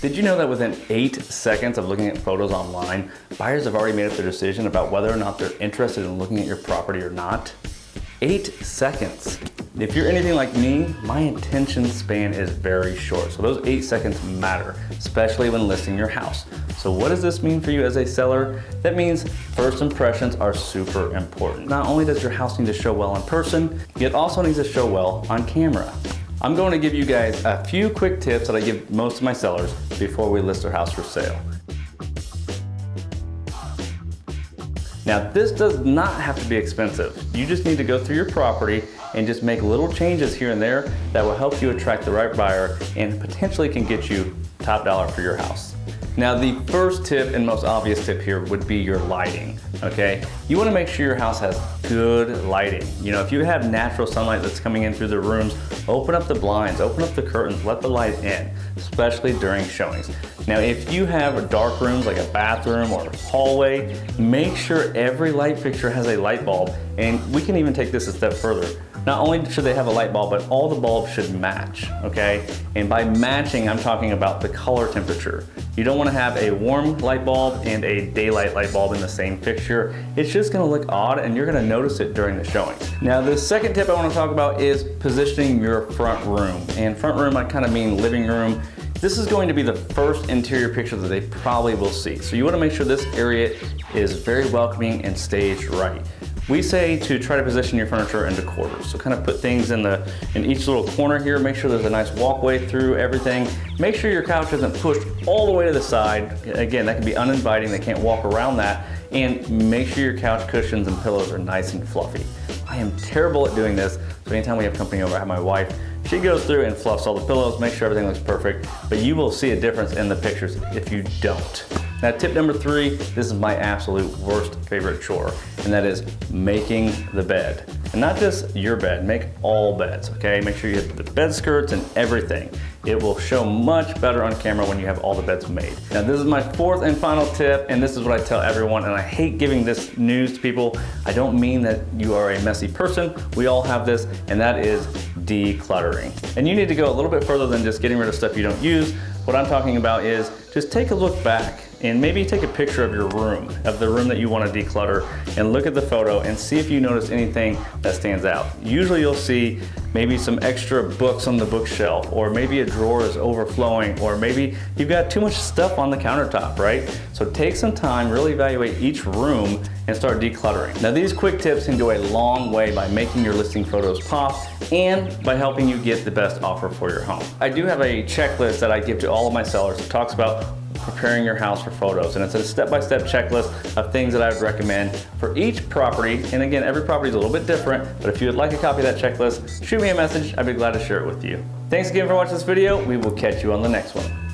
Did you know that within 8 seconds of looking at photos online, buyers have already made up their decision about whether or not they're interested in looking at your property or not? 8 seconds. If you're anything like me, my attention span is very short, so those 8 seconds matter, especially when listing your house. So what does this mean for you as a seller? That means first impressions are super important. Not only does your house need to show well in person, it also needs to show well on camera. I'm going to give you guys a few quick tips that I give most of my sellers before we list their house for sale. Now, this does not have to be expensive. You just need to go through your property and just make little changes here and there that will help you attract the right buyer and potentially can get you top dollar for your house. Now, the first tip and most obvious tip here would be your lighting, okay? You wanna make sure your house has good lighting. You know, if you have natural sunlight that's coming in through the rooms, open up the blinds, open up the curtains, let the light in, especially during showings. Now, if you have dark rooms like a bathroom or a hallway, make sure every light fixture has a light bulb, and we can even take this a step further. Not only should they have a light bulb, but all the bulbs should match, okay? And by matching, I'm talking about the color temperature. You don't wanna have a warm light bulb and a daylight light bulb in the same fixture. It's just gonna look odd and you're gonna notice it during the showings. Now, the second tip I wanna talk about is positioning your front room. And front room, I kinda mean living room. This is going to be the first interior picture that they probably will see. So you wanna make sure this area is very welcoming and staged right. We say to try to position your furniture into quarters. So kind of put things in each little corner here. Make sure there's a nice walkway through everything. Make sure your couch isn't pushed all the way to the side. Again, that can be uninviting. They can't walk around that. And make sure your couch cushions and pillows are nice and fluffy. I am terrible at doing this. So anytime we have company over, I have my wife. She goes through and fluffs all the pillows, make sure everything looks perfect. But you will see a difference in the pictures if you don't. Now, tip number 3, this is my absolute worst favorite chore, and that is making the bed. And not just your bed, make all beds, okay? Make sure you have the bed skirts and everything. It will show much better on camera when you have all the beds made. Now, this is my 4th and final tip, and this is what I tell everyone, and I hate giving this news to people. I don't mean that you are a messy person. We all have this, and that is decluttering. And you need to go a little bit further than just getting rid of stuff you don't use. What I'm talking about is just take a look back and maybe take a picture of your room, of the room that you want to declutter, and look at the photo and see if you notice anything that stands out. Usually you'll see maybe some extra books on the bookshelf, or maybe a drawer is overflowing, or maybe you've got too much stuff on the countertop, right? So take some time, really evaluate each room and start decluttering. Now, these quick tips can go a long way by making your listing photos pop and by helping you get the best offer for your home. I do have a checklist that I give to all of my sellers that talks about preparing your house for photos, and it's a step-by-step checklist of things that I would recommend for each property. And again, every property is a little bit different, but if you would like a copy of that checklist, shoot me a message. I'd be glad to share it with you. Thanks again for watching this video. We will catch you on the next one.